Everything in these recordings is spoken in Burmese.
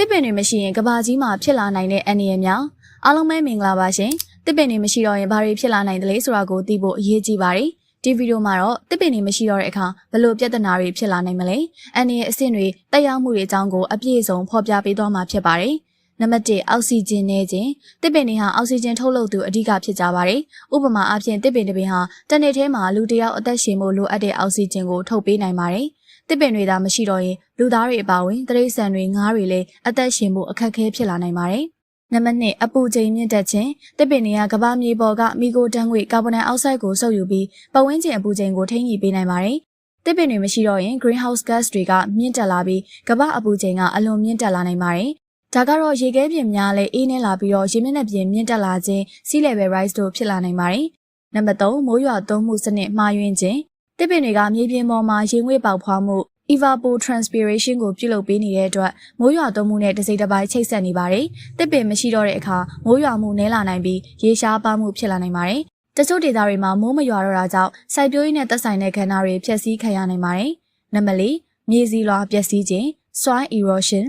တစ်ပင်တွေမရှိရင်ကဘာကြီးမှာဖြစ်လာနိုင်တဲ့အန္တရာယ်များအားလုံးပဲမင်္ဂလာပါရှင်တစ်ပင်တွေမရှိတော့ရင်ဘာတွေဖြစ်လာနိုင်သလဲဆိုတာကိုသိဖို့အရေးကြီးပါတယ်ဒီဗီဒီယိုမှာတော့တစ်ပင်တွေမရှိတော့တဲ့အခါဘယ်လိုပြဿနာတွေဖြစ်လာနိုင်မလဲအန္တရာယ်အဆင့်တွေတက်ရောက်မှုတွေအကြောင်းကိုအပြည့်အစုံဖော်ပြပေးသွားမှာဖြစ်ပါတယ်နံပါတ်1အောက်ဆီဂျင်နဲ့ခြင်းတစ်ပင်တွေဟာအောက်ဆီဂျင်ထုတ်လုပ်သူအဓိကဖြစ်ကြပါတယ်ဥပမာအားဖြင့်တစ်ပင်တစ်ပင်ဟာတစ်နေ့ထဲမှာလူတစ်ယောက်အသက်ရှင်ဖို့လိုအပ်တဲ့အောက်ဆီဂျင်ကိုထုတ်ပေးနိုင်ပါတယ်တစ်ပင်တွေသာမရှိတော့ရင်လူသားတွေအပါအဝင်တိရစ္ဆာန်တွေငါးတွေလည်းအသက်ရှင်ဖို့အခက်အခဲဖြစ်လာနိုင်ပါတယ်နံပါတ်2အပူချိန်မြင့်တက်ခြင်းတစ်ပင်တွေကကမ္ဘာမြေပေါ်ကမီဂိုတန်းငွေကာဗွန်ဒိုင်အောက်ဆိုက်ကိုစုပ်ယူပြီးပတ်ဝန်းကျင်အပူချိန်ကိုထိန်းညှိပေးနိုင်ပါတယ်တစ်ပင်တွေမရှိတော့ရင် greenhouse gas တွေကမြင့်တက်လာပြီးကမ္ဘာအပူချိန်ကအလွန်မြင့်တက်လာနိုင်ပါတယ်ဒါကတော့ရေခဲပြင်များလည်းအေးနေလာပြီးတော့ရေမျက်နှာပြင်မြင့်တက်လာခြင်း sea level rise တို့ဖြစ်လာနိုင်ပါတယ်နံပါတ်3မိုးရွာသွန်းမှုစနစ်မှားယွင်းခြင်းတစ်ပင်တွေကမြေပြင်ပေါ်မှာရေငွေ့ပေါက်ဖွားမှု evapotranspiration ကိုပြုလုပ်ပေးနေတဲ့အတွက်မိုးရွာသွန်းမှုနဲ့တစိမ့်တစ်ပိုင်းချိတ်ဆက်နေပါတယ်။တစ်ပင်မရှိတော့တဲ့အခါမိုးရွာမှုနည်းလာနိုင်ပြီးရေရှားပါမှုဖြစ်လာနိုင်ပါတယ်။တချို့ဒေသတွေမှာမိုးမရွာတော့တာကြောင့်စိုက်ပျိုးရေးနဲ့သက်ဆိုင်တဲ့ကဏ္ဍတွေဖျက်ဆီးခံရနိုင်ပါတယ်။နံပါတ်4မြေဆီလွှာပျက်စီးခြင်း soil erosion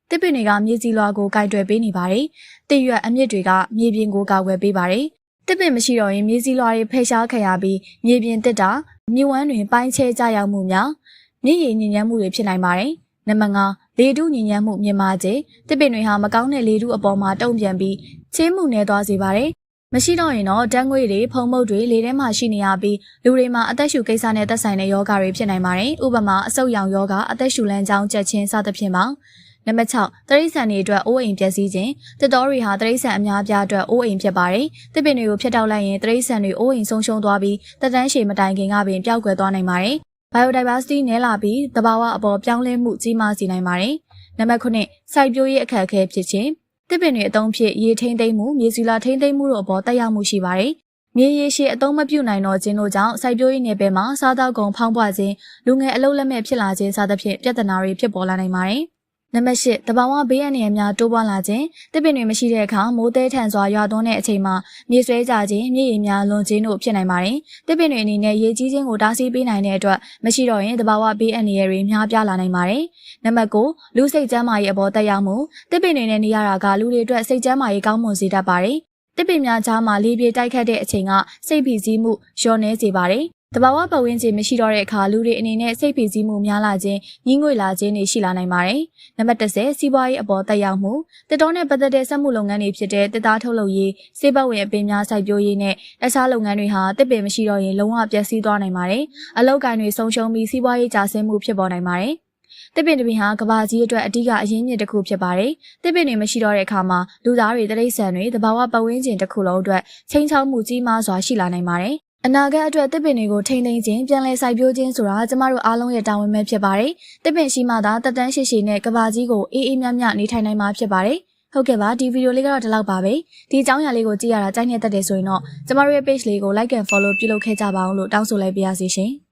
တစ်ပင်တွေကမြေဆီလွှာကိုကိုက်တွယ်ပေးနေပါတယ်။တစ်ရွက်အမြစ်တွေကမြေပြင်ကိုကာကွယ်ပေးပါတယ်။တစ်ပင်မရှိတော့ရင်မြေဆီလွှာတွေဖယ်ရှားခံရပြီးမြေပြင်တစ်တာမြစ်ဝမ်းတွင်ပိုင်းချဲကျရောက်မှုများမြစ်ရည်ညစ်ညမ်းမှုတွေဖြစ်နိုင်ပါတယ်။နံပါတ်5လေထုညစ်ညမ်းမှုမြင့်မားခြင်းတစ်ပင်တွေဟာမကောင်းတဲ့လေထုအပေါ်မှာတုံ့ပြန်ပြီးချင်းမှုနေသွားစေပါတယ်။မရှိတော့ရင်တော့ဓာတ်ငွေ့တွေဖုံးမုတ်တွေလေထဲမှာရှိနေရပြီးလူတွေမှာအသက်ရှူကိစ္စနဲ့သက်ဆိုင်တဲ့ယောဂတွေဖြစ်နိုင်ပါတယ်။ဥပမာအဆုတ်ရောင်ယောဂအသက်ရှူလမ်းကြောင်းကျက်ခြင်းစသဖြင့်ပါ။နံပါတ်6တရိษံတွေအတွက်အိုးအိမ်ပျက်စီးခြင်းတစ်တော်တွေဟာတရိษံအများအပြားအတွက်အိုးအိမ်ဖြစ်ပါတယ်။တစ်ပင်တွေကိုဖျက်တောက်လိုက်ရင်တရိษံတွေအိုးအိမ်ဆုံးရှုံးသွားပြီးသက်တမ်းရှည်မတိုင်ခင်ကပင်ပျောက်ကွယ်သွားနိုင်ပါတယ်။ biodiversity နည်းလာပြီးသဘာဝအပေါ်ပြောင်းလဲမှုကြီးမားစေနိုင်ပါတယ်။နံပါတ်9စိုက်ပျိုးရေးအခက်အခဲဖြစ်ခြင်းတစ်ပင်တွေအသုံးဖြစ်ရေထိန်းသိမ်းမှုမြေဆီလွှာထိန်းသိမ်းမှုတို့အပေါ်တက်ရောက်မှုရှိပါတယ်။မြေရေရှည်အသုံးမပြုနိုင်တော့ခြင်းတို့ကြောင့်စိုက်ပျိုးရေးနယ်ပယ်မှာစားသောက်ကုန်ဖောင်းပွားခြင်းလူငယ်အလုပ်လက်မဲ့ဖြစ်လာခြင်းစသဖြင့်ပြဿနာတွေဖြစ်ပေါ်လာနိုင်ပါတယ်။နံပါတ်8တဘာဝဘေးအန္တရာယ်များတိုးပွားလာခြင်းတစ်ပင်တွေမရှိတဲ့အခါမိုးသည်ထန်စွာရွာသွန်းတဲ့အချိန်မှာမြေဆွဲကျခြင်းမြေရည်များလွန်ခြင်းတို့ဖြစ်နိုင်ပါတယ်။တစ်ပင်တွေအနေနဲ့ရေကြီးခြင်းကိုတားဆီးပေးနိုင်တဲ့အတွက်မရှိတော့ရင်တဘာဝဘေးအန္တရာယ်တွေများပြားလာနိုင်ပါတယ်။နံပါတ်9လူစိတ်ကျန်းမာရေးအပေါ်တက်ရောက်မှုတစ်ပင်တွေနဲ့နေရတာကလူတွေအတွက်စိတ်ကျန်းမာရေးကောင်းမွန်စေတတ်ပါတယ်။တစ်ပင်များကြားမှာလေပြေတိုက်ခတ်တဲ့အချိန်ကစိတ်ဖိစီးမှုလျော့နည်းစေပါတယ်။တဘာဝပတ်ဝန်းကျင်မရှိတော့တဲ့အခါလူတွေအနေနဲ့စိတ်ဖိစီးမှုများလာခြင်းညှိငွေ့လာခြင်းတွေရှိလာနိုင်ပါတယ်။နံပါတ်10စီးပွားရေးအပေါ်တက်ရောက်မှုတစ်တော်နဲ့ပတ်သက်တဲ့စက်မှုလုပ်ငန်းတွေဖြစ်တဲ့တစ်သားထုတ်လုပ်ရေးစေဘဝင်အပင်များစိုက်ပျိုးရေးနဲ့တခြားလုပ်ငန်းတွေဟာတစ်ပင်မရှိတော့ရင်လုံးဝပျက်စီးသွားနိုင်ပါတယ်။အလုပ်ကိုင်တွေဆုံးရှုံးပြီးစီးပွားရေးကျဆင်းမှုဖြစ်ပေါ်နိုင်ပါတယ်။တစ်ပင်တစ်ပင်ဟာကဘာကြီးအတွက်အဓိကအရင်းမြစ်တစ်ခုဖြစ်ပါတယ်။တစ်ပင်တွေမရှိတော့တဲ့အခါမှာလူသားတွေတိရစ္ဆာန်တွေတဘာဝပတ်ဝန်းကျင်တစ်ခုလုံးအတွက်ချိန်ချောက်မှုကြီးမားစွာရှိလာနိုင်ပါတယ်။အနာဂတ်အတွက်တစ်ပင်တွေကိုထိန်းသိမ်းခြင်းပြန်လည်စိုက်ပျိုးခြင်းဆိုတာကျမတို့အားလုံးရဲ့တာဝန်ပဲဖြစ်ပါတယ်။တစ်ပင်ရှိမှသာတက်တန်းရှိရှိနဲ့ကဘာကြီးကိုအေးအေးမြမြနေထိုင်နိုင်မှာဖြစ်ပါတယ်။ဟုတ်ကဲ့ပါဒီဗီဒီယိုလေးကတော့ဒီလောက်ပါပဲ။ဒီအကြောင်းအရာလေးကိုကြည့်ရတာကြိုက်နေတတ်တယ်ဆိုရင်တော့ကျမတို့ရဲ့ page လေးကို like and follow ပြုလုပ်ခဲ့ကြပါအောင်လို့တောင်းဆိုလိုက်ပါရစေရှင်။